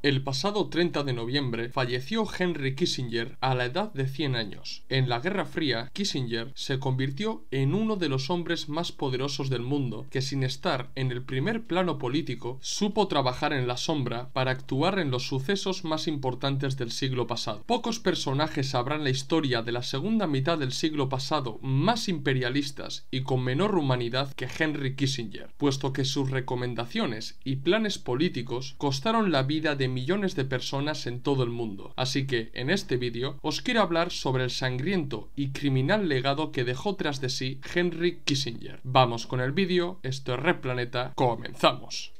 El pasado 30 de noviembre falleció Henry Kissinger a la edad de 100 años. En la Guerra Fría, Kissinger se convirtió en uno de los hombres más poderosos del mundo que, sin estar en el primer plano político, supo trabajar en la sombra para actuar en los sucesos más importantes del siglo pasado. Pocos personajes sabrán la historia de la segunda mitad del siglo pasado más imperialistas y con menor humanidad que Henry Kissinger, puesto que sus recomendaciones y planes políticos costaron la vida de millones de personas en todo el mundo. Así que, en este vídeo, os quiero hablar sobre el sangriento y criminal legado que dejó tras de sí Henry Kissinger. Vamos con el vídeo, esto es Red Planeta, comenzamos.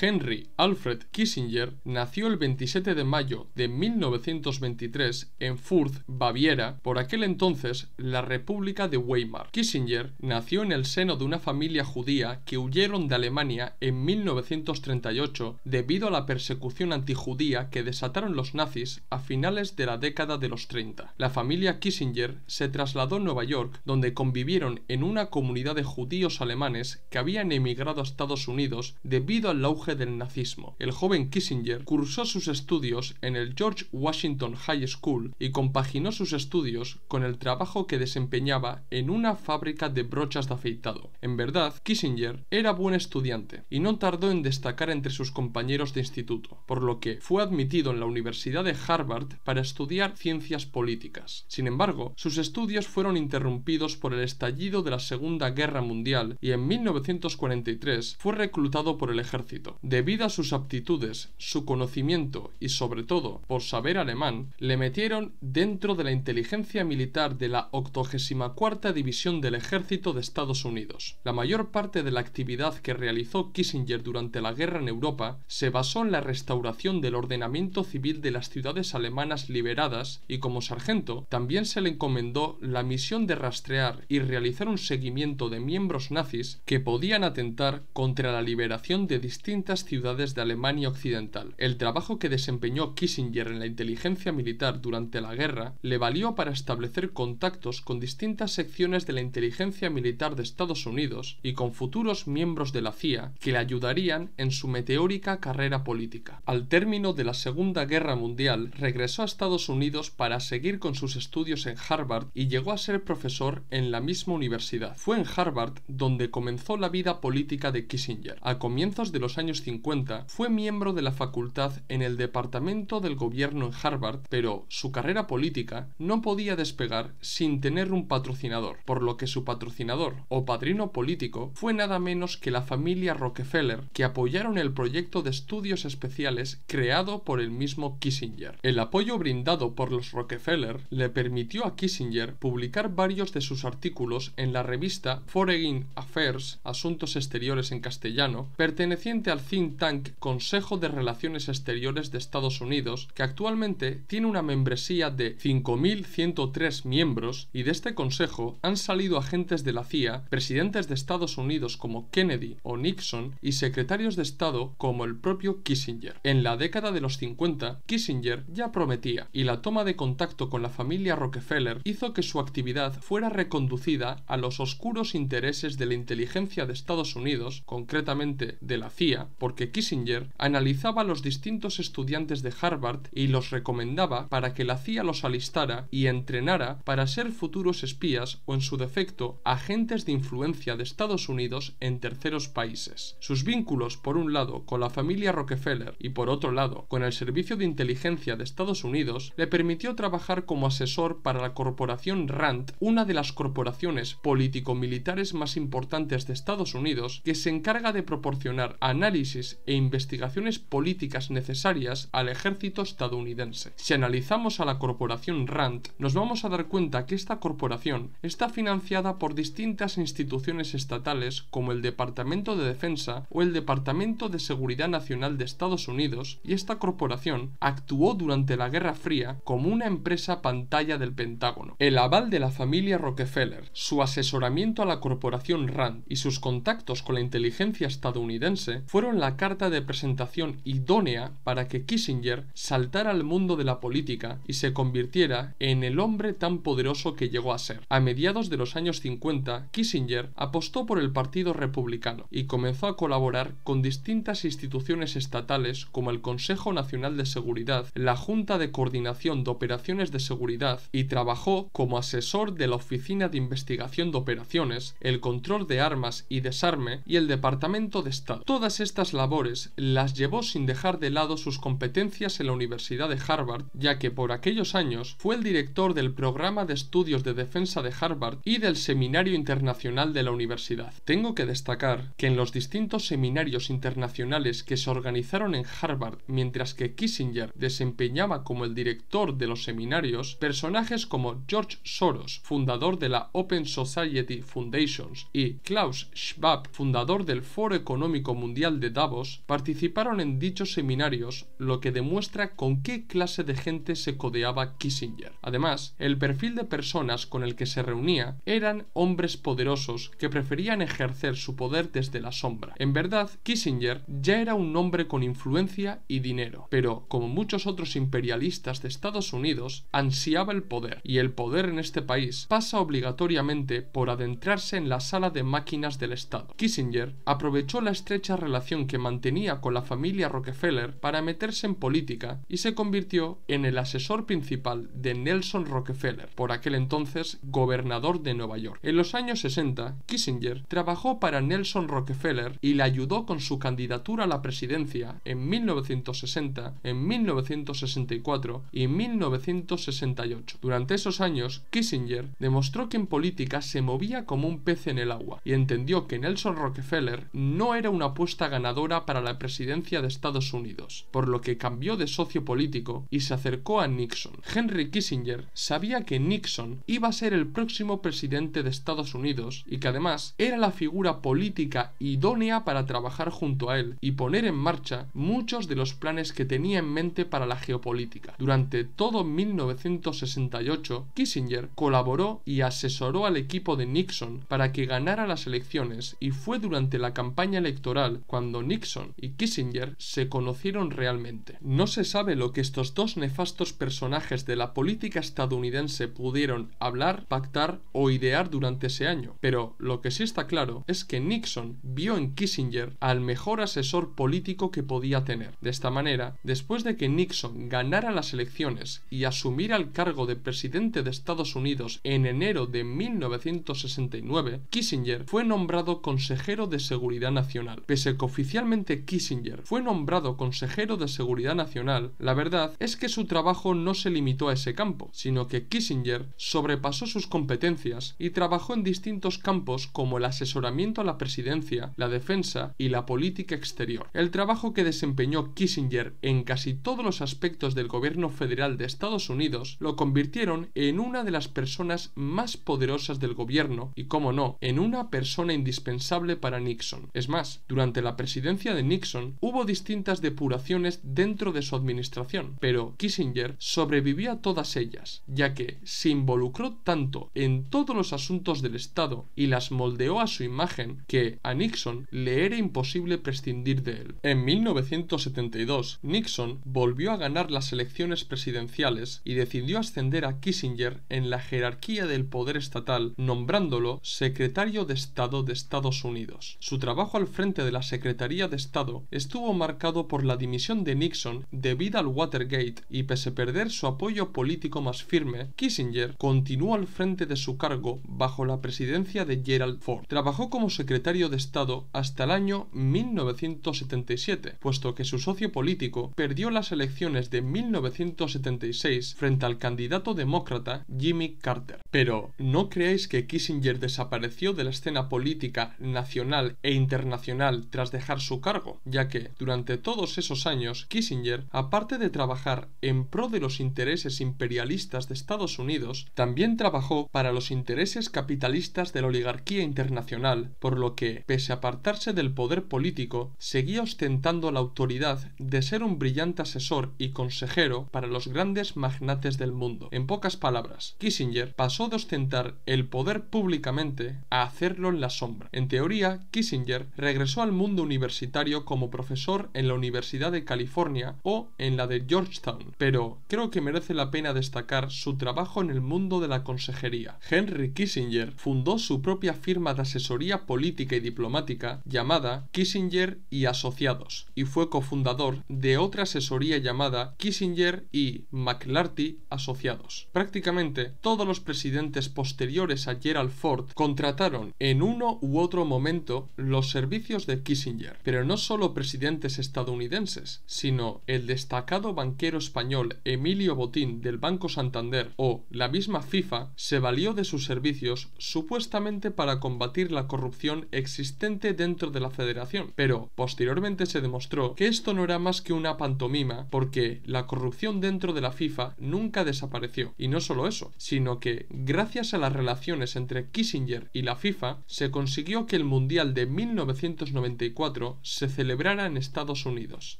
Henry Alfred Kissinger nació el 27 de mayo de 1923 en Fürth, Baviera, por aquel entonces la República de Weimar. Kissinger nació en el seno de una familia judía que huyeron de Alemania en 1938 debido a la persecución antijudía que desataron los nazis a finales de la década de los 30. La familia Kissinger se trasladó a Nueva York, donde convivieron en una comunidad de judíos alemanes que habían emigrado a Estados Unidos debido al auge del nazismo. El joven Kissinger cursó sus estudios en el George Washington High School y compaginó sus estudios con el trabajo que desempeñaba en una fábrica de brochas de afeitado. En verdad, Kissinger era buen estudiante y no tardó en destacar entre sus compañeros de instituto, por lo que fue admitido en la Universidad de Harvard para estudiar ciencias políticas. Sin embargo, sus estudios fueron interrumpidos por el estallido de la Segunda Guerra Mundial y en 1943 fue reclutado por el ejército. Debido a sus aptitudes, su conocimiento y sobre todo por saber alemán, le metieron dentro de la inteligencia militar de la 84ª División del Ejército de Estados Unidos. La mayor parte de la actividad que realizó Kissinger durante la guerra en Europa se basó en la restauración del ordenamiento civil de las ciudades alemanas liberadas y como sargento también se le encomendó la misión de rastrear y realizar un seguimiento de miembros nazis que podían atentar contra la liberación de distintas ciudades de Alemania Occidental. El trabajo que desempeñó Kissinger en la inteligencia militar durante la guerra le valió para establecer contactos con distintas secciones de la inteligencia militar de Estados Unidos y con futuros miembros de la CIA que le ayudarían en su meteórica carrera política. Al término de la Segunda Guerra Mundial, regresó a Estados Unidos para seguir con sus estudios en Harvard y llegó a ser profesor en la misma universidad. Fue en Harvard donde comenzó la vida política de Kissinger. A comienzos de los años 50 fue miembro de la facultad en el departamento del gobierno en Harvard, pero su carrera política no podía despegar sin tener un patrocinador, por lo que su patrocinador o padrino político fue nada menos que la familia Rockefeller, que apoyaron el proyecto de estudios especiales creado por el mismo Kissinger. El apoyo brindado por los Rockefeller le permitió a Kissinger publicar varios de sus artículos en la revista Foreign Affairs, Asuntos Exteriores en castellano, perteneciente al think tank Consejo de Relaciones Exteriores de Estados Unidos, que actualmente tiene una membresía de 5.103 miembros, y de este consejo han salido agentes de la CIA, presidentes de Estados Unidos como Kennedy o Nixon y secretarios de Estado como el propio Kissinger. En la década de los 50, Kissinger ya prometía, y la toma de contacto con la familia Rockefeller hizo que su actividad fuera reconducida a los oscuros intereses de la inteligencia de Estados Unidos, concretamente de la CIA, porque Kissinger analizaba a los distintos estudiantes de Harvard y los recomendaba para que la CIA los alistara y entrenara para ser futuros espías o, en su defecto, agentes de influencia de Estados Unidos en terceros países. Sus vínculos, por un lado, con la familia Rockefeller y, por otro lado, con el Servicio de Inteligencia de Estados Unidos, le permitió trabajar como asesor para la corporación RAND, una de las corporaciones político-militares más importantes de Estados Unidos, que se encarga de proporcionar análisis e investigaciones políticas necesarias al ejército estadounidense. Si analizamos a la corporación RAND, nos vamos a dar cuenta que esta corporación está financiada por distintas instituciones estatales como el Departamento de Defensa o el Departamento de Seguridad Nacional de Estados Unidos, y esta corporación actuó durante la Guerra Fría como una empresa pantalla del Pentágono. El aval de la familia Rockefeller, su asesoramiento a la corporación RAND y sus contactos con la inteligencia estadounidense fueron fueron la carta de presentación idónea para que Kissinger saltara al mundo de la política y se convirtiera en el hombre tan poderoso que llegó a ser. A mediados de los años 50, Kissinger apostó por el Partido Republicano y comenzó a colaborar con distintas instituciones estatales como el Consejo Nacional de Seguridad, la Junta de Coordinación de Operaciones de Seguridad, y trabajó como asesor de la Oficina de Investigación de Operaciones, el Control de Armas y Desarme y el Departamento de Estado. Todas estas labores las llevó sin dejar de lado sus competencias en la Universidad de Harvard, ya que por aquellos años fue el director del Programa de Estudios de Defensa de Harvard y del Seminario Internacional de la universidad. Tengo que destacar que en los distintos seminarios internacionales que se organizaron en Harvard mientras que Kissinger desempeñaba como el director de los seminarios, personajes como George Soros, fundador de la Open Society Foundations, y Klaus Schwab, fundador del Foro Económico Mundial de Davos, participaron en dichos seminarios, lo que demuestra con qué clase de gente se codeaba Kissinger. Además, el perfil de personas con el que se reunía eran hombres poderosos que preferían ejercer su poder desde la sombra. En verdad, Kissinger ya era un hombre con influencia y dinero, pero como muchos otros imperialistas de Estados Unidos, ansiaba el poder, y el poder en este país pasa obligatoriamente por adentrarse en la sala de máquinas del Estado. Kissinger aprovechó la estrecha relación que mantenía con la familia Rockefeller para meterse en política y se convirtió en el asesor principal de Nelson Rockefeller, por aquel entonces gobernador de Nueva York. En los años 60, Kissinger trabajó para Nelson Rockefeller y le ayudó con su candidatura a la presidencia en 1960, en 1964 y 1968. Durante esos años, Kissinger demostró que en política se movía como un pez en el agua y entendió que Nelson Rockefeller no era una apuesta ganadora para la presidencia de Estados Unidos, por lo que cambió de socio político y se acercó a Nixon. Henry Kissinger sabía que Nixon iba a ser el próximo presidente de Estados Unidos y que además era la figura política idónea para trabajar junto a él y poner en marcha muchos de los planes que tenía en mente para la geopolítica. Durante todo 1968, Kissinger colaboró y asesoró al equipo de Nixon para que ganara las elecciones, y fue durante la campaña electoral cuando Nixon y Kissinger se conocieron realmente. No se sabe lo que estos dos nefastos personajes de la política estadounidense pudieron hablar, pactar o idear durante ese año, pero lo que sí está claro es que Nixon vio en Kissinger al mejor asesor político que podía tener. De esta manera, después de que Nixon ganara las elecciones y asumiera el cargo de presidente de Estados Unidos en enero de 1969, Kissinger fue nombrado consejero de Seguridad Nacional. Pese a que oficialmente Kissinger fue nombrado consejero de Seguridad Nacional, la verdad es que su trabajo no se limitó a ese campo, sino que Kissinger sobrepasó sus competencias y trabajó en distintos campos como el asesoramiento a la presidencia, la defensa y la política exterior. El trabajo que desempeñó Kissinger en casi todos los aspectos del gobierno federal de Estados Unidos lo convirtieron en una de las personas más poderosas del gobierno y, como no, en una persona indispensable para Nixon. Es más, durante la presidencia de Nixon hubo distintas depuraciones dentro de su administración, pero Kissinger sobrevivió a todas ellas, ya que se involucró tanto en todos los asuntos del Estado y las moldeó a su imagen que a Nixon le era imposible prescindir de él. En 1972, Nixon volvió a ganar las elecciones presidenciales y decidió ascender a Kissinger en la jerarquía del poder estatal, nombrándolo secretario de Estado de Estados Unidos. Su trabajo al frente de la Secretaría de Estado estuvo marcado por la dimisión de Nixon debido al Watergate y, pese a perder su apoyo político más firme, Kissinger continuó al frente de su cargo bajo la presidencia de Gerald Ford. Trabajó como secretario de Estado hasta el año 1977, puesto que su socio político perdió las elecciones de 1976 frente al candidato demócrata Jimmy Carter. Pero no creáis que Kissinger desapareció de la escena política nacional e internacional tras dejar su cargo, ya que durante todos esos años Kissinger, aparte de trabajar en pro de los intereses imperialistas de Estados Unidos, también trabajó para los intereses capitalistas de la oligarquía internacional, por lo que, pese a apartarse del poder político, seguía ostentando la autoridad de ser un brillante asesor y consejero para los grandes magnates del mundo. En pocas palabras, Kissinger pasó de ostentar el poder públicamente a hacerlo en la sombra. En teoría, Kissinger regresó al mundo universitario como profesor en la Universidad de California o en la de Georgetown, pero creo que merece la pena destacar su trabajo en el mundo de la consejería. Henry Kissinger fundó su propia firma de asesoría política y diplomática llamada Kissinger y Asociados y fue cofundador de otra asesoría llamada Kissinger y McLarty Asociados. Prácticamente todos los presidentes posteriores a Gerald Ford contrataron en uno u otro momento los servicios de Kissinger, pero no solo presidentes estadounidenses, sino el destacado banquero español Emilio Botín del Banco Santander o la misma FIFA se valió de sus servicios supuestamente para combatir la corrupción existente dentro de la federación, pero posteriormente se demostró que esto no era más que una pantomima porque la corrupción dentro de la FIFA nunca desapareció. Y no solo eso, sino que gracias a las relaciones entre Kissinger y la FIFA se consiguió que el Mundial de 1994 se celebrara en Estados Unidos.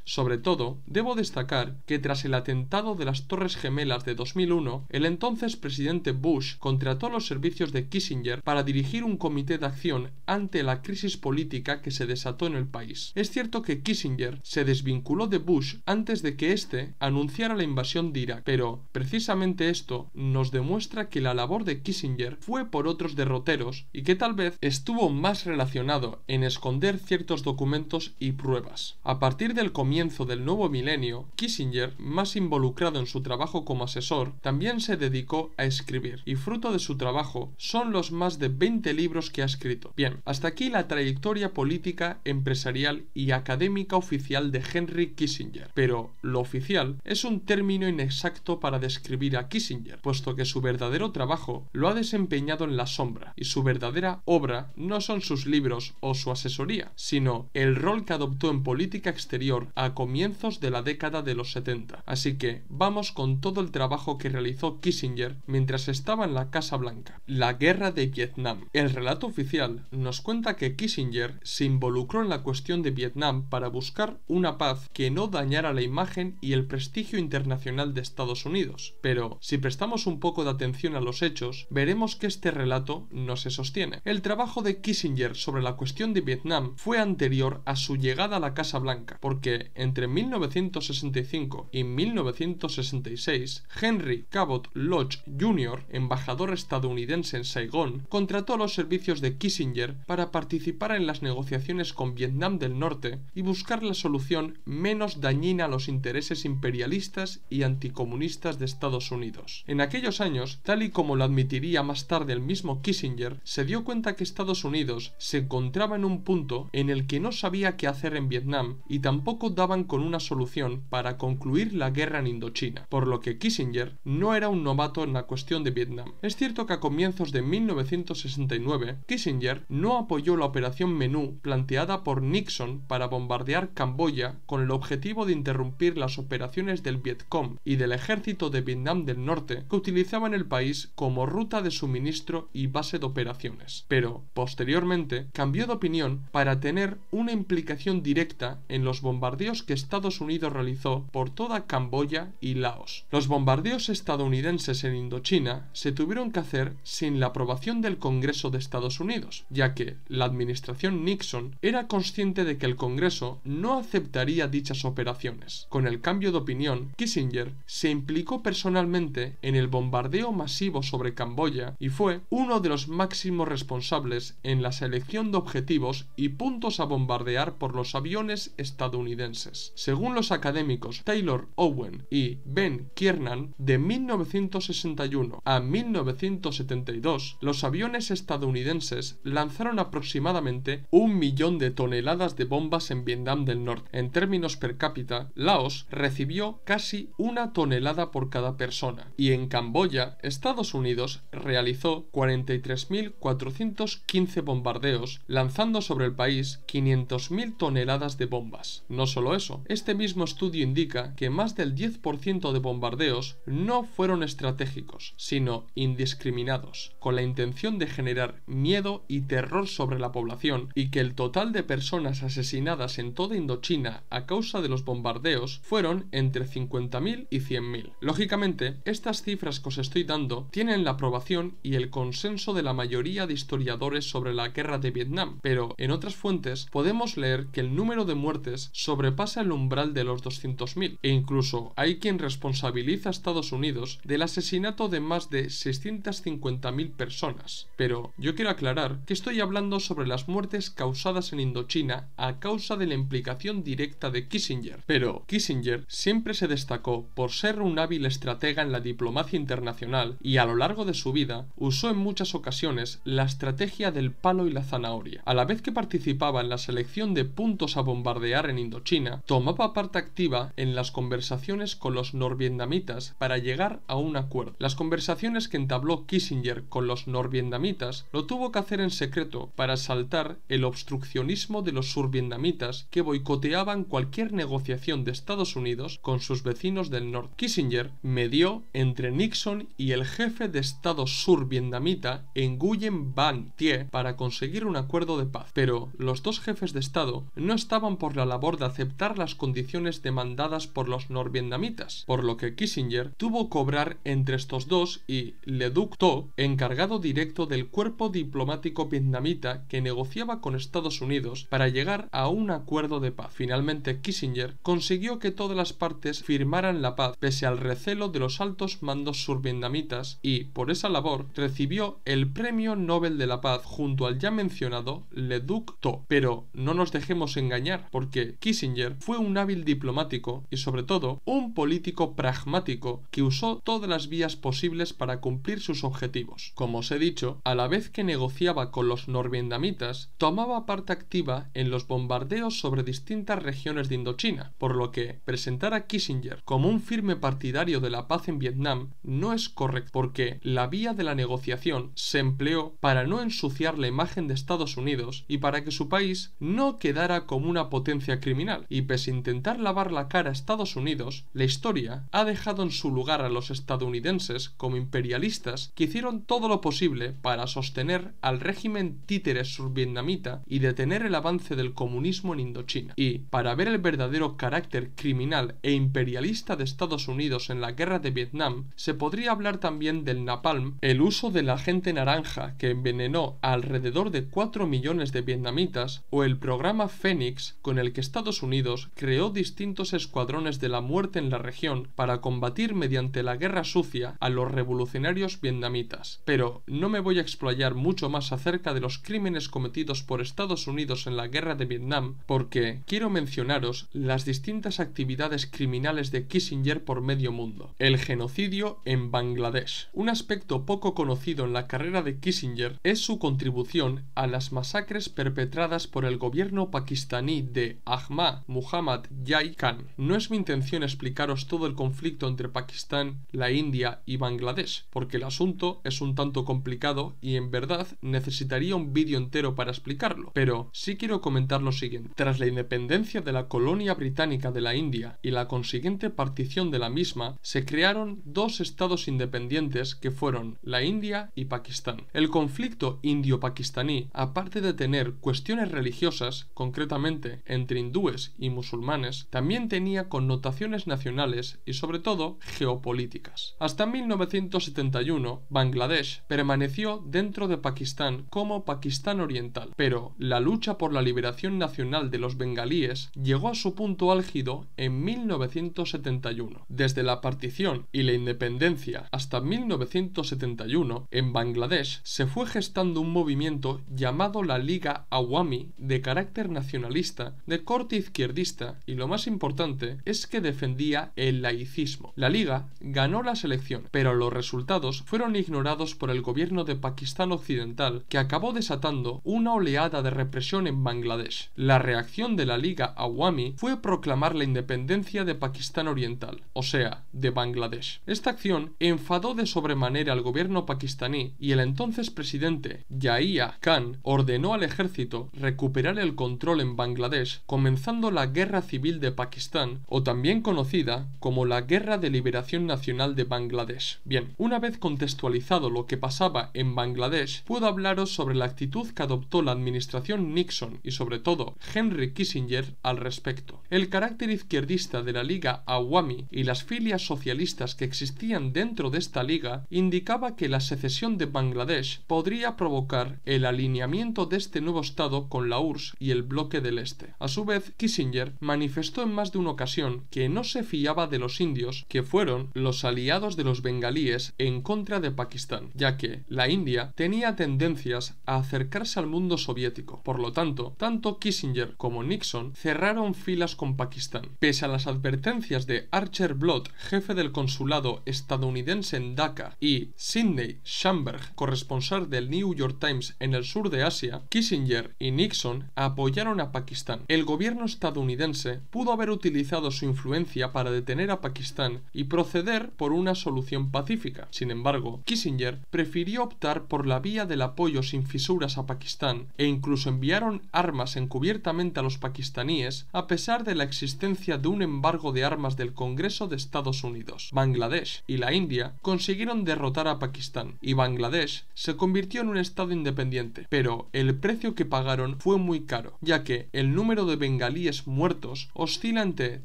Sobre todo, debo destacar que tras el atentado de las Torres Gemelas de 2001, el entonces presidente Bush contrató los servicios de Kissinger para dirigir un comité de acción ante la crisis política que se desató en el país. Es cierto que Kissinger se desvinculó de Bush antes de que éste anunciara la invasión de Irak, pero precisamente esto nos demuestra que la labor de Kissinger fue por otros derroteros y que tal vez estuvo más relacionado en esconder ciertos documentos y pruebas. A partir del comienzo del nuevo milenio, Kissinger, más involucrado en su trabajo como asesor, también se dedicó a escribir, y fruto de su trabajo son los más de 20 libros que ha escrito. Bien, hasta aquí la trayectoria política, empresarial y académica oficial de Henry Kissinger, pero lo oficial es un término inexacto para describir a Kissinger, puesto que su verdadero trabajo lo ha desempeñado en la sombra, y su verdadera obra no son sus libros o su asesoría, sino el rol que adoptó en política exterior a comienzos de la década de los 70. Así que vamos con todo el trabajo que realizó Kissinger mientras estaba en la Casa Blanca. La guerra de Vietnam. El relato oficial nos cuenta que Kissinger se involucró en la cuestión de Vietnam para buscar una paz que no dañara la imagen y el prestigio internacional de Estados Unidos. Pero si prestamos un poco de atención a los hechos, veremos que este relato no se sostiene. El trabajo de Kissinger sobre la cuestión de Vietnam fue anterior a su llegada a la Casa Blanca, porque entre 1965 y 1966, Henry Cabot Lodge Jr., embajador estadounidense en Saigón, contrató los servicios de Kissinger para participar en las negociaciones con Vietnam del Norte y buscar la solución menos dañina a los intereses imperialistas y anticomunistas de Estados Unidos. En aquellos años, tal y como lo admitiría más tarde el mismo Kissinger, se dio cuenta que Estados Unidos se encontraba en un punto en el que no sabía qué hacer en Vietnam y tampoco daban con una solución para concluir la guerra en Indochina, por lo que Kissinger no era un novato en la cuestión de Vietnam. Es cierto que a comienzos de 1969, Kissinger no apoyó la operación Menú planteada por Nixon para bombardear Camboya con el objetivo de interrumpir las operaciones del Vietcong y del ejército de Vietnam del Norte que utilizaban el país como ruta de suministro y base de operaciones. Pero, posteriormente, cambió de opinión para tener una implicación directa en los bombardeos que Estados Unidos realizó por toda Camboya y Laos. Los bombardeos estadounidenses en Indochina se tuvieron que hacer sin la aprobación del Congreso de Estados Unidos, ya que la administración Nixon era consciente de que el Congreso no aceptaría dichas operaciones. Con el cambio de opinión, Kissinger se implicó personalmente en el bombardeo masivo sobre Camboya y fue uno de los máximos responsables en la selección de objetivos y puntos a bombardear por los aviones estadounidenses. Según los académicos Taylor Owen y Ben Kiernan, de 1961 a 1972, los aviones estadounidenses lanzaron aproximadamente 1 millón de toneladas de bombas en Vietnam del Norte. En términos per cápita, Laos recibió casi 1 tonelada por cada persona, y en Camboya, Estados Unidos realizó 43.415 bombardeos, lanzando sobre el país 500.000 toneladas de bombas. No solo eso, este mismo estudio indica que más del 10% de bombardeos no fueron estratégicos, sino indiscriminados, con la intención de generar miedo y terror sobre la población, y que el total de personas asesinadas en toda Indochina a causa de los bombardeos fueron entre 50.000 y 100.000. Lógicamente, estas cifras que os estoy dando tienen la aprobación y el consenso de la mayoría de historiadores sobre la guerra de Vietnam, pero en otras fuentes podemos podemos leer que el número de muertes sobrepasa el umbral de los 200.000 e incluso hay quien responsabiliza a Estados Unidos del asesinato de más de 650.000 personas. Pero yo quiero aclarar que estoy hablando sobre las muertes causadas en Indochina a causa de la implicación directa de Kissinger. Pero Kissinger siempre se destacó por ser un hábil estratega en la diplomacia internacional y a lo largo de su vida usó en muchas ocasiones la estrategia del palo y la zanahoria. A la vez que participaba en la selección de puntos a bombardear en Indochina, tomaba parte activa en las conversaciones con los norvietnamitas para llegar a un acuerdo. Las conversaciones que entabló Kissinger con los norvietnamitas lo tuvo que hacer en secreto para saltar el obstruccionismo de los survietnamitas que boicoteaban cualquier negociación de Estados Unidos con sus vecinos del norte. Kissinger medió entre Nixon y el jefe de Estado survietnamita Nguyen Van Thieu para conseguir un acuerdo de paz, pero los dos jefes de Estado no estaban por la labor de aceptar las condiciones demandadas por los norvietnamitas, por lo que Kissinger tuvo que obrar entre estos dos y Le Duc Tho, encargado directo del cuerpo diplomático vietnamita que negociaba con Estados Unidos para llegar a un acuerdo de paz. Finalmente Kissinger consiguió que todas las partes firmaran la paz pese al recelo de los altos mandos survietnamitas y, por esa labor, recibió el Premio Nobel de la Paz junto al ya mencionado Le Duc Tho. Pero no nos dejemos engañar, porque Kissinger fue un hábil diplomático y sobre todo un político pragmático que usó todas las vías posibles para cumplir sus objetivos. Como os he dicho, a la vez que negociaba con los norvietnamitas, tomaba parte activa en los bombardeos sobre distintas regiones de Indochina, por lo que presentar a Kissinger como un firme partidario de la paz en Vietnam no es correcto, porque la vía de la negociación se empleó para no ensuciar la imagen de Estados Unidos y para que su país no quedara como una potencia criminal, y pese a intentar lavar la cara a Estados Unidos, la historia ha dejado en su lugar a los estadounidenses como imperialistas que hicieron todo lo posible para sostener al régimen títere survietnamita y detener el avance del comunismo en Indochina. Y para ver el verdadero carácter criminal e imperialista de Estados Unidos en la guerra de Vietnam, se podría hablar también del napalm, el uso del agente naranja que envenenó a alrededor de 4 millones de vietnamitas, o el programa Fénix con el que Estados Unidos creó distintos escuadrones de la muerte en la región para combatir mediante la guerra sucia a los revolucionarios vietnamitas. Pero no me voy a explayar mucho más acerca de los crímenes cometidos por Estados Unidos en la guerra de Vietnam, porque quiero mencionaros las distintas actividades criminales de Kissinger por medio mundo. El genocidio en Bangladesh. Un aspecto poco conocido en la carrera de Kissinger es su contribución a las masacres perpetradas por el gobierno pakistaní de Ahmad Muhammad Yahya Khan. No es mi intención explicaros todo el conflicto entre Pakistán, la India y Bangladesh, porque el asunto es un tanto complicado y en verdad necesitaría un vídeo entero para explicarlo, pero sí quiero comentar lo siguiente. Tras la independencia de la colonia británica de la India y la consiguiente partición de la misma, se crearon dos estados independientes que fueron la India y Pakistán. El conflicto indio-pakistaní, aparte de tener cuestiones religiosas, concretamente entre hindúes y musulmanes, también tenía connotaciones nacionales y sobre todo geopolíticas. Hasta 1971, Bangladesh permaneció dentro de Pakistán como Pakistán Oriental, pero la lucha por la liberación nacional de los bengalíes llegó a su punto álgido en 1971. Desde la partición y la independencia hasta 1971, en Bangladesh se fue gestando un movimiento llamado la Liga Awami, de carácter nacionalista, de corte izquierdista, y lo más importante es que defendía el laicismo. La Liga ganó las elecciones, pero los resultados fueron ignorados por el gobierno de Pakistán Occidental, que acabó desatando una oleada de represión en Bangladesh. La reacción de la Liga Awami fue proclamar la independencia de Pakistán Oriental, o sea, de Bangladesh. Esta acción enfadó de sobremanera al gobierno pakistaní y el entonces presidente Yahya Khan ordenó al ejército recuperar el control en Bangladesh, comenzando la Guerra Civil de Pakistán, o también conocida como la Guerra de Liberación Nacional de Bangladesh. Bien, una vez contextualizado lo que pasaba en Bangladesh, puedo hablaros sobre la actitud que adoptó la administración Nixon y sobre todo Henry Kissinger al respecto. El carácter izquierdista de la Liga Awami y las filias socialistas que existían dentro de esta liga indicaba que la secesión de Bangladesh podría provocar el alineamiento de este nuevo estado con la URSS URSS y el bloque del Este. A su vez, Kissinger manifestó en más de una ocasión que no se fiaba de los indios, que fueron los aliados de los bengalíes en contra de Pakistán, ya que la India tenía tendencias a acercarse al mundo soviético. Por lo tanto, tanto Kissinger como Nixon cerraron filas con Pakistán. Pese a las advertencias de Archer Blood, jefe del consulado estadounidense en Dhaka, y Sidney Schamberg, corresponsal del New York Times en el sur de Asia, Kissinger y Nixon apoyaron a Pakistán. El gobierno estadounidense pudo haber utilizado su influencia para detener a Pakistán y proceder por una solución pacífica. Sin embargo, Kissinger prefirió optar por la vía del apoyo sin fisuras a Pakistán e incluso enviaron armas encubiertamente a los pakistaníes a pesar de la existencia de un embargo de armas del Congreso de Estados Unidos. Bangladesh y la India consiguieron derrotar a Pakistán y Bangladesh se convirtió en un estado independiente, pero el precio que pagaron fue muy caro, ya que el número de bengalíes muertos oscila entre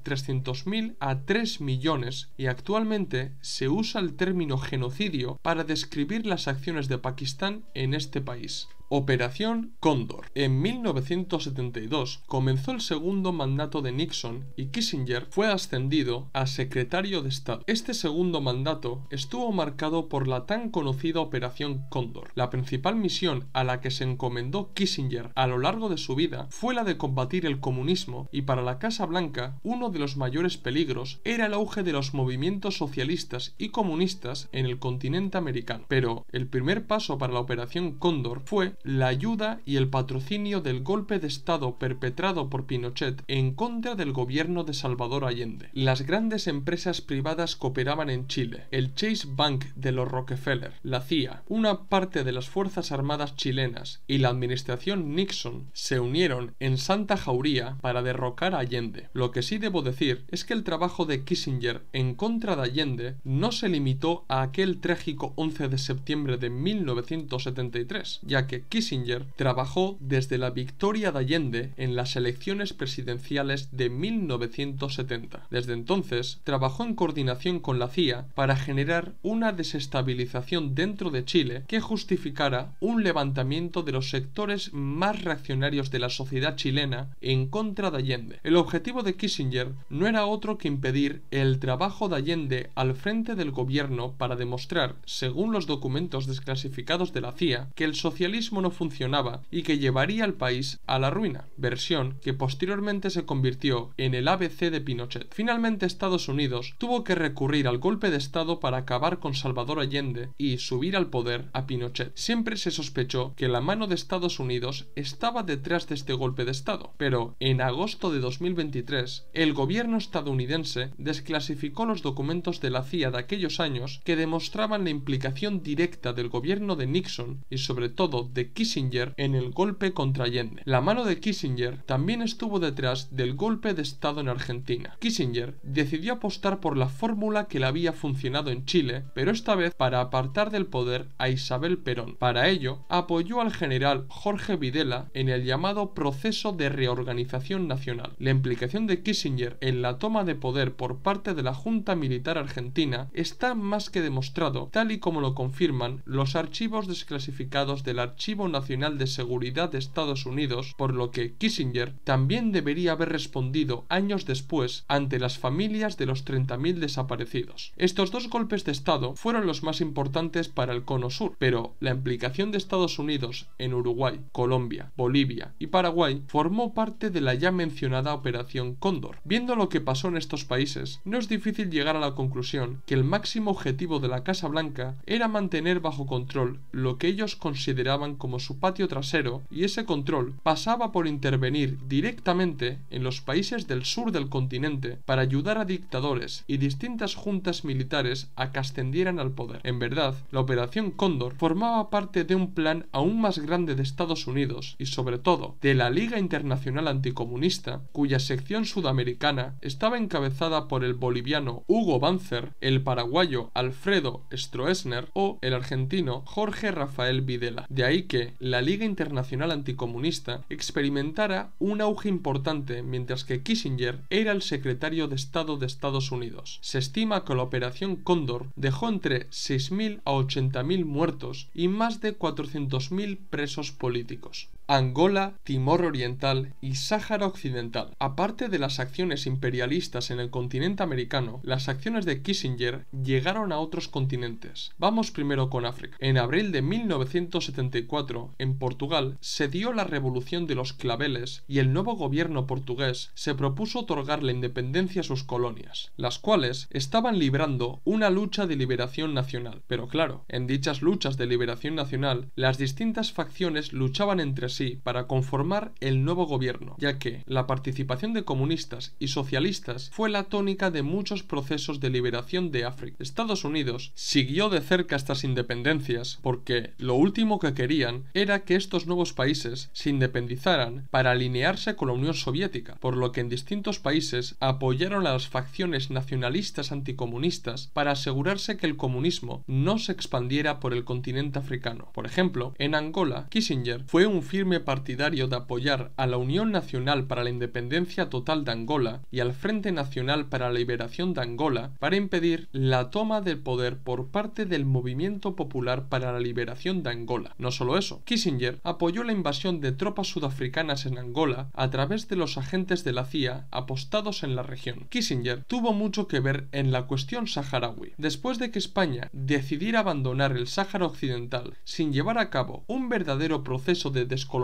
300.000 a 3 millones y actualmente se usa el término genocidio para describir las acciones de Pakistán en este país. Operación Cóndor. En 1972 comenzó el segundo mandato de Nixon y Kissinger fue ascendido a secretario de Estado. Este segundo mandato estuvo marcado por la tan conocida Operación Cóndor. La principal misión a la que se encomendó Kissinger a lo largo de su vida fue la de combatir el comunismo, y para la Casa Blanca uno de los mayores peligros era el auge de los movimientos socialistas y comunistas en el continente americano. Pero el primer paso para la Operación Cóndor fue la ayuda y el patrocinio del golpe de Estado perpetrado por Pinochet en contra del gobierno de Salvador Allende. Las grandes empresas privadas que operaban en Chile, el Chase Bank de los Rockefeller, la CIA, una parte de las Fuerzas Armadas chilenas y la administración Nixon se unieron en Santa Jauría para derrocar a Allende. Lo que sí debo decir es que el trabajo de Kissinger en contra de Allende no se limitó a aquel trágico 11 de septiembre de 1973, ya que Kissinger trabajó desde la victoria de Allende en las elecciones presidenciales de 1970. Desde entonces, trabajó en coordinación con la CIA para generar una desestabilización dentro de Chile que justificara un levantamiento de los sectores más reaccionarios de la sociedad chilena en contra de Allende. El objetivo de Kissinger no era otro que impedir el trabajo de Allende al frente del gobierno para demostrar, según los documentos desclasificados de la CIA, que el socialismo no funcionaba y que llevaría al país a la ruina, versión que posteriormente se convirtió en el ABC de Pinochet. Finalmente, Estados Unidos tuvo que recurrir al golpe de Estado para acabar con Salvador Allende y subir al poder a Pinochet. Siempre se sospechó que la mano de Estados Unidos estaba detrás de este golpe de Estado, pero en agosto de 2023 el gobierno estadounidense desclasificó los documentos de la CIA de aquellos años que demostraban la implicación directa del gobierno de Nixon y sobre todo de Kissinger en el golpe contra Allende. La mano de Kissinger también estuvo detrás del golpe de Estado en Argentina. Kissinger decidió apostar por la fórmula que le había funcionado en Chile, pero esta vez para apartar del poder a Isabel Perón. Para ello, apoyó al general Jorge Videla en el llamado proceso de reorganización nacional. La implicación de Kissinger en la toma de poder por parte de la Junta Militar Argentina está más que demostrado, tal y como lo confirman los archivos desclasificados del Archivo Nacional de Seguridad de Estados Unidos, por lo que Kissinger también debería haber respondido años después ante las familias de los 30.000 desaparecidos. Estos dos golpes de Estado fueron los más importantes para el Cono Sur, pero la implicación de Estados Unidos en Uruguay, Colombia, Bolivia y Paraguay formó parte de la ya mencionada Operación Cóndor. Viendo lo que pasó en estos países, no es difícil llegar a la conclusión que el máximo objetivo de la Casa Blanca era mantener bajo control lo que ellos consideraban como su patio trasero, y ese control pasaba por intervenir directamente en los países del sur del continente para ayudar a dictadores y distintas juntas militares a que ascendieran al poder. En verdad, la Operación Cóndor formaba parte de un plan aún más grande de Estados Unidos y sobre todo de la Liga Internacional Anticomunista, cuya sección sudamericana estaba encabezada por el boliviano Hugo Banzer, el paraguayo Alfredo Stroessner o el argentino Jorge Rafael Videla. De ahí que la Liga Internacional Anticomunista experimentara un auge importante mientras que Kissinger era el secretario de Estado de Estados Unidos. Se estima que la Operación Cóndor dejó entre 6.000 a 80.000 muertos y más de 400.000 presos políticos. Angola, Timor Oriental y Sáhara Occidental. Aparte de las acciones imperialistas en el continente americano, las acciones de Kissinger llegaron a otros continentes. Vamos primero con África. En abril de 1974, en Portugal, se dio la Revolución de los Claveles y el nuevo gobierno portugués se propuso otorgar la independencia a sus colonias, las cuales estaban librando una lucha de liberación nacional. Pero claro, en dichas luchas de liberación nacional, las distintas facciones luchaban entre sí para conformar el nuevo gobierno, ya que la participación de comunistas y socialistas fue la tónica de muchos procesos de liberación de África. Estados Unidos siguió de cerca estas independencias porque lo último que querían era que estos nuevos países se independizaran para alinearse con la Unión Soviética, por lo que en distintos países apoyaron a las facciones nacionalistas anticomunistas para asegurarse que el comunismo no se expandiera por el continente africano. Por ejemplo, en Angola, Kissinger fue un firme partidario de apoyar a la Unión Nacional para la Independencia Total de Angola y al Frente Nacional para la Liberación de Angola para impedir la toma del poder por parte del Movimiento Popular para la Liberación de Angola. No solo eso, Kissinger apoyó la invasión de tropas sudafricanas en Angola a través de los agentes de la CIA apostados en la región. Kissinger tuvo mucho que ver en la cuestión saharaui. Después de que España decidiera abandonar el Sáhara Occidental sin llevar a cabo un verdadero proceso de descolonización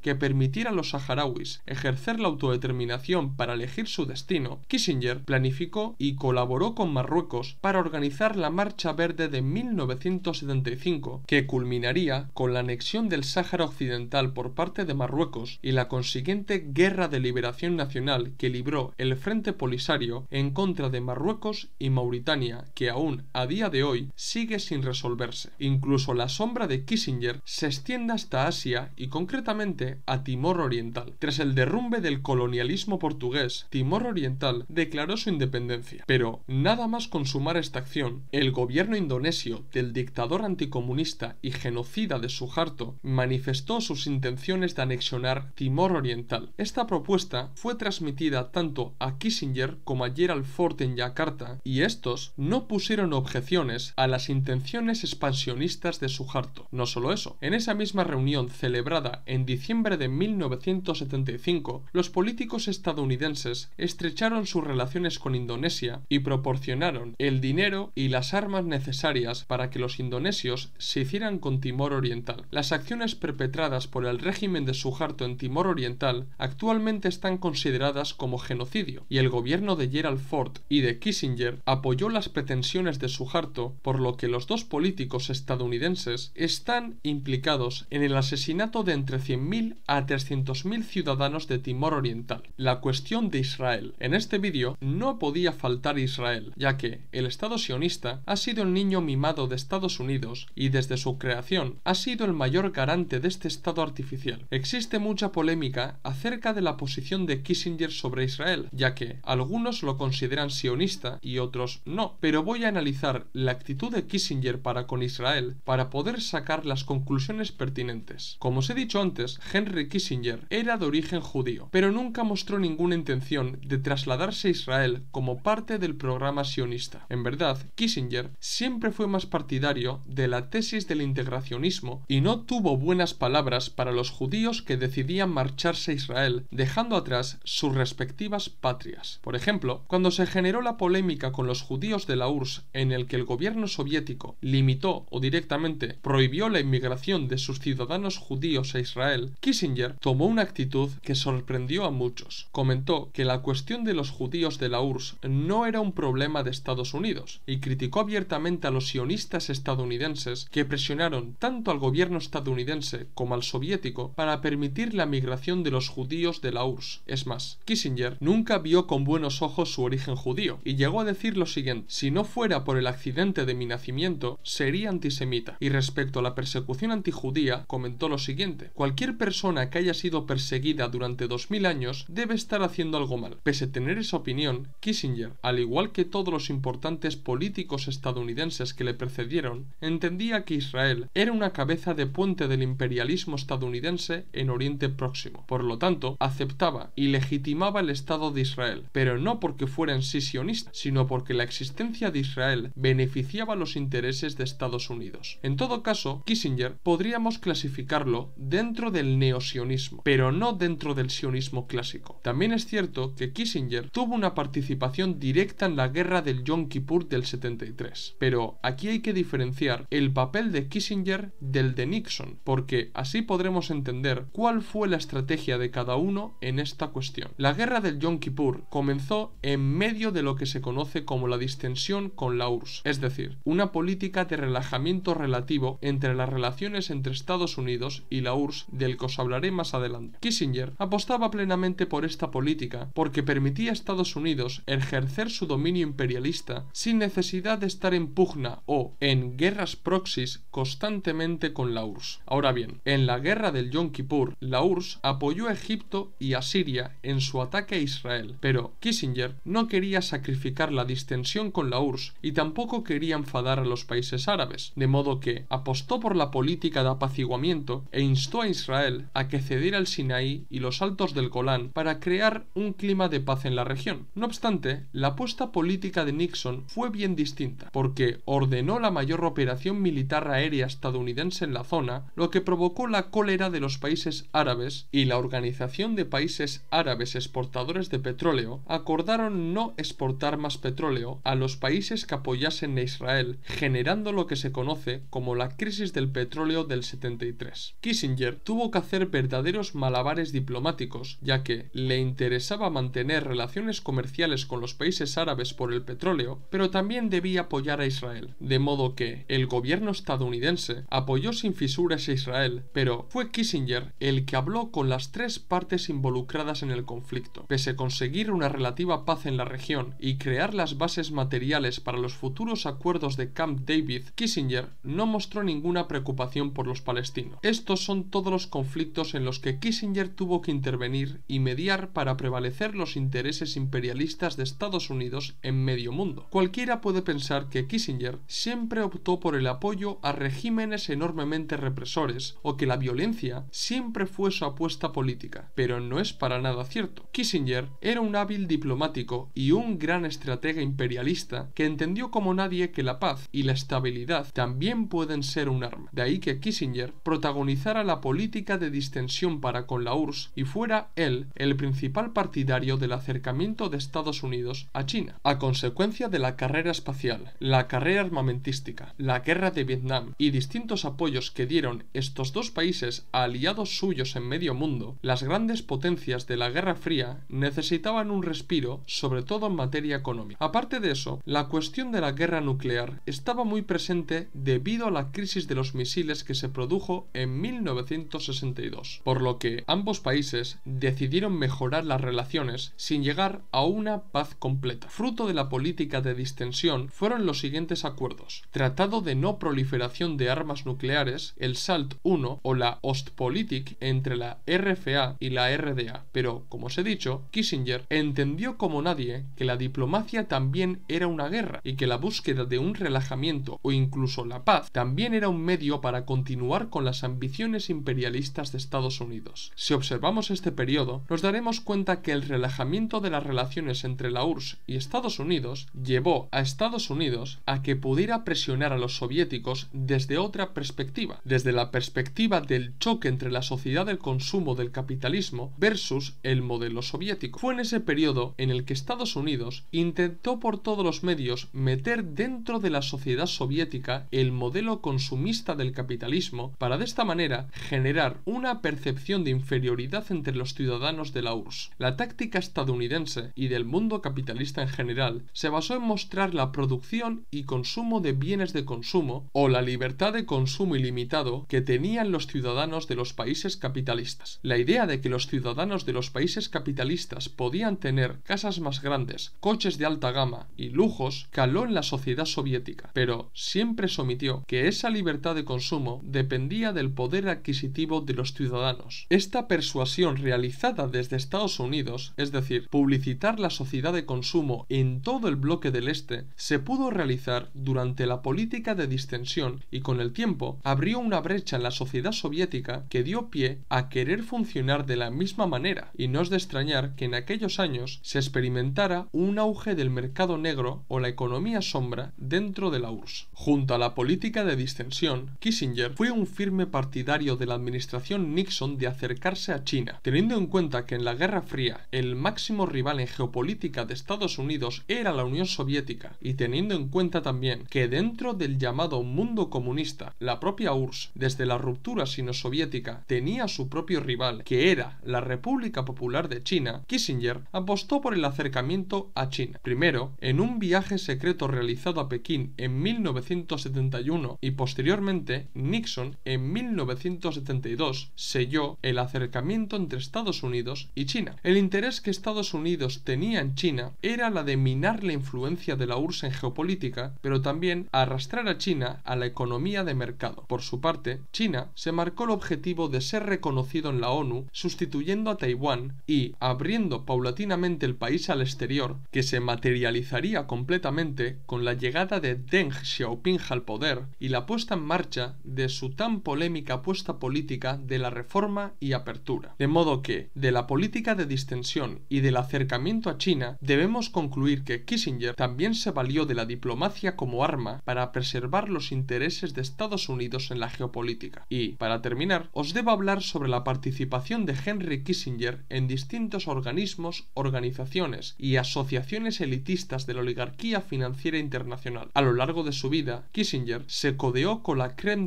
que permitiera a los saharauis ejercer la autodeterminación para elegir su destino, Kissinger planificó y colaboró con Marruecos para organizar la Marcha Verde de 1975, que culminaría con la anexión del Sáhara Occidental por parte de Marruecos y la consiguiente Guerra de Liberación Nacional que libró el Frente Polisario en contra de Marruecos y Mauritania, que aún a día de hoy sigue sin resolverse. Incluso la sombra de Kissinger se extiende hasta Asia y concretamente a Timor Oriental. Tras el derrumbe del colonialismo portugués, Timor Oriental declaró su independencia. Pero nada más consumar esta acción, el gobierno indonesio del dictador anticomunista y genocida de Suharto manifestó sus intenciones de anexionar Timor Oriental. Esta propuesta fue transmitida tanto a Kissinger como a Gerald Ford en Yakarta, y estos no pusieron objeciones a las intenciones expansionistas de Suharto. No solo eso, en esa misma reunión celebrada en diciembre de 1975, los políticos estadounidenses estrecharon sus relaciones con Indonesia y proporcionaron el dinero y las armas necesarias para que los indonesios se hicieran con Timor Oriental. Las acciones perpetradas por el régimen de Suharto en Timor Oriental actualmente están consideradas como genocidio, y el gobierno de Gerald Ford y de Kissinger apoyó las pretensiones de Suharto, por lo que los dos políticos estadounidenses están implicados en el asesinato de entre 100.000 a 300.000 ciudadanos de Timor Oriental. La cuestión de Israel. En este vídeo no podía faltar Israel, ya que el Estado sionista ha sido el niño mimado de Estados Unidos y desde su creación ha sido el mayor garante de este Estado artificial. Existe mucha polémica acerca de la posición de Kissinger sobre Israel, ya que algunos lo consideran sionista y otros no, pero voy a analizar la actitud de Kissinger para con Israel para poder sacar las conclusiones pertinentes. Como os he dicho antes, Henry Kissinger era de origen judío, pero nunca mostró ninguna intención de trasladarse a Israel como parte del programa sionista. En verdad, Kissinger siempre fue más partidario de la tesis del integracionismo y no tuvo buenas palabras para los judíos que decidían marcharse a Israel, dejando atrás sus respectivas patrias. Por ejemplo, cuando se generó la polémica con los judíos de la URSS, en el que el gobierno soviético limitó o directamente prohibió la inmigración de sus ciudadanos judíos a Israel, Kissinger tomó una actitud que sorprendió a muchos. Comentó que la cuestión de los judíos de la URSS no era un problema de Estados Unidos y criticó abiertamente a los sionistas estadounidenses que presionaron tanto al gobierno estadounidense como al soviético para permitir la migración de los judíos de la URSS. Es más, Kissinger nunca vio con buenos ojos su origen judío y llegó a decir lo siguiente: si no fuera por el accidente de mi nacimiento, sería antisemita. Y respecto a la persecución antijudía, comentó lo siguiente: cualquier persona que haya sido perseguida durante 2000 años debe estar haciendo algo mal. Pese a tener esa opinión, Kissinger, al igual que todos los importantes políticos estadounidenses que le precedieron, entendía que Israel era una cabeza de puente del imperialismo estadounidense en Oriente Próximo. Por lo tanto, aceptaba y legitimaba el Estado de Israel, pero no porque fuera en sí sionista, sino porque la existencia de Israel beneficiaba los intereses de Estados Unidos. En todo caso, Kissinger podríamos clasificarlo dentro del neosionismo, pero no dentro del sionismo clásico. También es cierto que Kissinger tuvo una participación directa en la guerra del Yom Kippur del 73, pero aquí hay que diferenciar el papel de Kissinger del de Nixon, porque así podremos entender cuál fue la estrategia de cada uno en esta cuestión. La guerra del Yom Kippur comenzó en medio de lo que se conoce como la distensión con la URSS, es decir, una política de relajamiento relativo entre las relaciones entre Estados Unidos y la URSS, del que os hablaré más adelante. Kissinger apostaba plenamente por esta política porque permitía a Estados Unidos ejercer su dominio imperialista sin necesidad de estar en pugna o en guerras proxies constantemente con la URSS. Ahora bien, en la guerra del Yom Kippur, la URSS apoyó a Egipto y a Siria en su ataque a Israel, pero Kissinger no quería sacrificar la distensión con la URSS y tampoco quería enfadar a los países árabes, de modo que apostó por la política de apaciguamiento e instó a Israel a que cediera el Sinaí y los altos del Golán para crear un clima de paz en la región. No obstante, la apuesta política de Nixon fue bien distinta, porque ordenó la mayor operación militar aérea estadounidense en la zona, lo que provocó la cólera de los países árabes, y la Organización de Países Árabes Exportadores de Petróleo acordaron no exportar más petróleo a los países que apoyasen a Israel, generando lo que se conoce como la crisis del petróleo del 73. Kissinger tuvo que hacer verdaderos malabares diplomáticos, ya que le interesaba mantener relaciones comerciales con los países árabes por el petróleo, pero también debía apoyar a Israel, de modo que el gobierno estadounidense apoyó sin fisuras a Israel, pero fue Kissinger el que habló con las tres partes involucradas en el conflicto. Pese a conseguir una relativa paz en la región y crear las bases materiales para los futuros acuerdos de Camp David, Kissinger no mostró ninguna preocupación por los palestinos. Estos son todos los conflictos en los que Kissinger tuvo que intervenir y mediar para prevalecer los intereses imperialistas de Estados Unidos en medio mundo. Cualquiera puede pensar que Kissinger siempre optó por el apoyo a regímenes enormemente represores o que la violencia siempre fue su apuesta política, pero no es para nada cierto. Kissinger era un hábil diplomático y un gran estratega imperialista que entendió como nadie que la paz y la estabilidad también pueden ser un arma. De ahí que Kissinger protagonizara la política de distensión para con la URSS y fuera él el principal partidario del acercamiento de Estados Unidos a China. A consecuencia de la carrera espacial, la carrera armamentística, la guerra de Vietnam y distintos apoyos que dieron estos dos países a aliados suyos en medio mundo, las grandes potencias de la Guerra Fría necesitaban un respiro, sobre todo en materia económica. Aparte de eso, la cuestión de la guerra nuclear estaba muy presente debido a la crisis de los misiles que se produjo en 1962, por lo que ambos países decidieron mejorar las relaciones sin llegar a una paz completa. Fruto de la política de distensión fueron los siguientes acuerdos: Tratado de no proliferación de armas nucleares, el SALT I o la Ostpolitik entre la RFA y la RDA. Pero, como os he dicho, Kissinger entendió como nadie que la diplomacia también era una guerra y que la búsqueda de un relajamiento o incluso la paz también era un medio para continuar con las ambiciones imperialistas de Estados Unidos. Si observamos este periodo, nos daremos cuenta que el relajamiento de las relaciones entre la URSS y Estados Unidos llevó a Estados Unidos a que pudiera presionar a los soviéticos desde otra perspectiva, desde la perspectiva del choque entre la sociedad del consumo del capitalismo versus el modelo soviético. Fue en ese periodo en el que Estados Unidos intentó por todos los medios meter dentro de la sociedad soviética el modelo consumista del capitalismo para de esta manera generar una percepción de inferioridad entre los ciudadanos de la URSS. La táctica estadounidense y del mundo capitalista en general se basó en mostrar la producción y consumo de bienes de consumo o la libertad de consumo ilimitado que tenían los ciudadanos de los países capitalistas. La idea de que los ciudadanos de los países capitalistas podían tener casas más grandes, coches de alta gama y lujos caló en la sociedad soviética, pero siempre se omitió que esa libertad de consumo dependía del poder adquisitivo de los ciudadanos. Esta persuasión realizada desde Estados Unidos, es decir, publicitar la sociedad de consumo en todo el bloque del este, se pudo realizar durante la política de distensión y con el tiempo abrió una brecha en la sociedad soviética que dio pie a querer funcionar de la misma manera, y no es de extrañar que en aquellos años se experimentara un auge del mercado negro o la economía sombra dentro de la URSS. Junto a la política de distensión, Kissinger fue un firme partidario de la administración Nixon de acercarse a China, teniendo en cuenta que en la Guerra Fría el máximo rival en geopolítica de Estados Unidos era la Unión Soviética, y teniendo en cuenta también que dentro del llamado mundo comunista, la propia URSS, desde la ruptura sino-soviética, tenía su propio rival, que era la República Popular de China, Kissinger apostó por el acercamiento a China. Primero, en un viaje secreto realizado a Pekín en 1971 y posteriormente Nixon en 1972 selló el acercamiento entre Estados Unidos y China. El interés que Estados Unidos tenía en China era la de minar la influencia de la URSS en geopolítica, pero también arrastrar a China a la economía de mercado. Por su parte, China se marcó el objetivo de ser reconocido en la ONU, sustituyendo a Taiwán y abriendo paulatinamente el país al exterior, que se materializaría completamente con la llegada de Deng Xiaoping al poder y la puesta en marcha de su tan polémica apuesta política de la reforma y apertura. De modo que, de la política de distensión y del acercamiento a China, debemos concluir que Kissinger también se valió de la diplomacia como arma para preservar los intereses de Estados Unidos en la geopolítica. Y, para terminar, os debo hablar sobre la participación de Henry Kissinger en distintos organismos, organizaciones y asociaciones elitistas de la oligarquía financiera internacional. A lo largo de su vida, Kissinger se codeó con la crème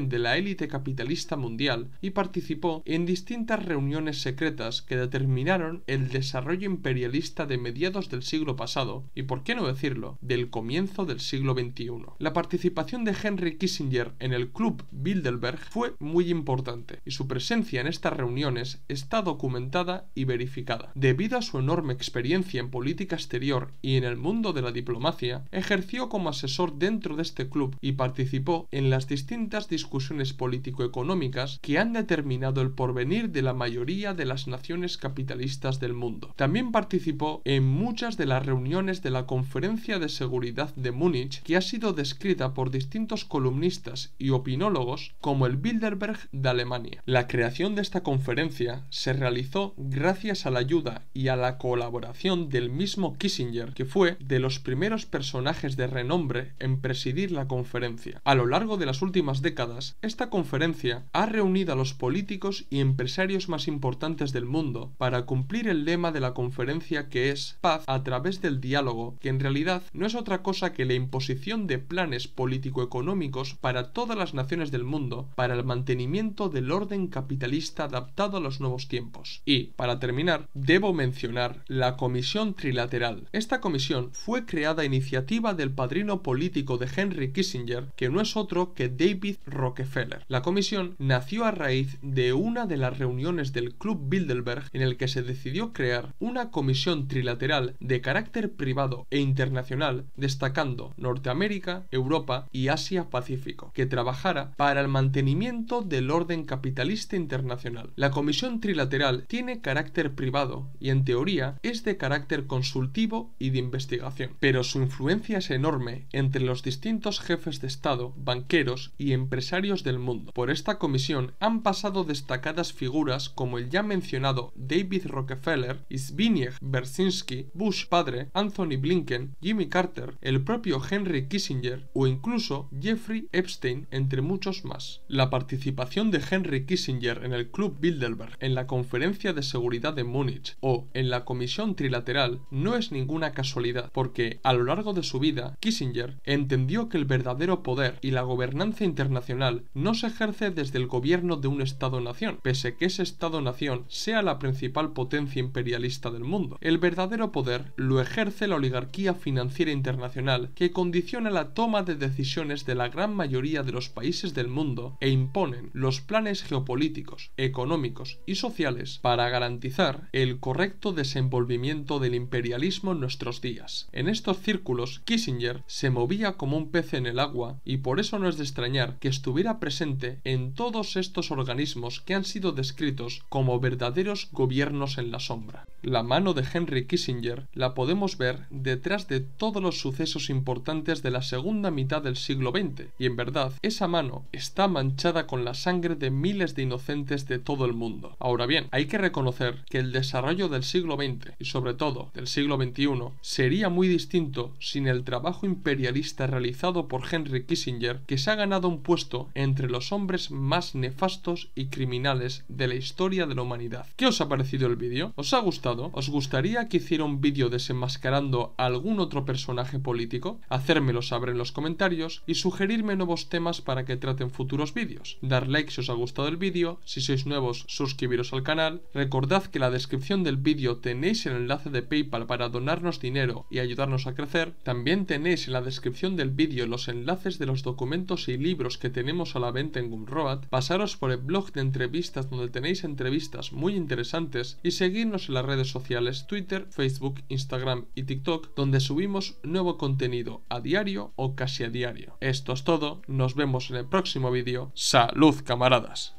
de la élite capitalista mundial y participó en distintas reuniones secretas que determinaron el desarrollo imperialista de mediados del siglo pasado y, por qué no decirlo, del comienzo del siglo XXI. La participación de Henry Kissinger en el Club Bilderberg fue muy importante y su presencia en estas reuniones está documentada y verificada. Debido a su enorme experiencia en política exterior y en el mundo de la diplomacia, ejerció como asesor dentro de este club y participó en las distintas discusiones político-económicas que han determinado el porvenir de la mayoría de las naciones capitalistas del mundo. También participó en muchas de las reuniones de la Conferencia de Seguridad de Múnich, que ha sido descrita por distintos columnistas y opinólogos como el Bilderberg de Alemania. La creación de esta conferencia se realizó gracias a la ayuda y a la colaboración del mismo Kissinger, que fue de los primeros personajes de renombre en presidir la conferencia. A lo largo de las últimas décadas, esta conferencia ha reunido a los políticos y empresarios más importantes del mundo para cumplir el lema de la conferencia, que es paz a través del diálogo, que en realidad no es otra cosa que la imposición de planes político-económicos para todas las naciones del mundo para el mantenimiento del orden capitalista adaptado a los nuevos tiempos. Y, para terminar, debo mencionar la Comisión Trilateral. Esta comisión fue creada a iniciativa del padrino político de Henry Kissinger, que no es otro que David Rockefeller. La comisión nació a raíz de una de las reuniones del Club Bilderberg, en el que se decidió crear una comisión trilateral de carácter privado e internacional, destacando Norteamérica, Europa y Asia-Pacífico, que trabajara para el mantenimiento del orden capitalista internacional. La comisión trilateral tiene carácter privado y, en teoría, es de carácter consultivo y de investigación, pero su influencia es enorme entre los distintos jefes de Estado, banqueros y empresarios del mundo. Por esta comisión han pasado destacadas figuras como el ya mencionado David Rockefeller, Zbigniew Brzezinski, Bush padre, Anthony Blinken, Jimmy Carter, el propio Henry Kissinger o incluso Jeffrey Epstein, entre muchos más. La participación de Henry Kissinger en el Club Bilderberg, en la Conferencia de Seguridad de Múnich o en la Comisión Trilateral no es ninguna casualidad, porque a lo largo de su vida Kissinger entendió que el verdadero poder y la gobernanza internacional no se ejerce desde el gobierno de un Estado-nación, pese que ese Estado-nación sea la principal potencia imperialista del mundo. El verdadero poder lo ejerce la oligarquía financiera internacional, que condiciona la toma de decisiones de la gran mayoría de los países del mundo e imponen los planes geopolíticos, económicos y sociales para garantizar el correcto desenvolvimiento del imperialismo en nuestros días. En estos círculos, Kissinger se movía como un pez en el agua y por eso no es de extrañar que estuviera presente en todos estos organismos que han sido descritos como verdaderos gobiernos en la sombra. La mano de Henry Kissinger la podemos ver detrás de todos los sucesos importantes de la segunda mitad del siglo XX, y en verdad esa mano está manchada con la sangre de miles de inocentes de todo el mundo. Ahora bien, hay que reconocer que el desarrollo del siglo XX y sobre todo del siglo XXI sería muy distinto sin el trabajo imperialista realizado por Henry Kissinger, que se ha ganado un puesto entre los hombres más nefastos y criminales de la historia de la humanidad. ¿Qué os ha parecido el vídeo? ¿Os ha gustado? ¿Os gustaría que hiciera un vídeo desenmascarando a algún otro personaje político? Hacérmelo saber en los comentarios y sugerirme nuevos temas para que traten futuros vídeos. Dar like si os ha gustado el vídeo, si sois nuevos suscribiros al canal. Recordad que en la descripción del vídeo tenéis el enlace de PayPal para donarnos dinero y ayudarnos a crecer. También tenéis en la descripción del vídeo los enlaces de los documentos y libros que tenemos a la venta en Gumroad. Pasaros por el blog de entrevistas donde tenéis entrevistas muy interesantes y seguidnos en las redes sociales Twitter, Facebook, Instagram y TikTok, donde subimos nuevo contenido a diario o casi a diario. Esto es todo, nos vemos en el próximo vídeo. ¡Salud, camaradas!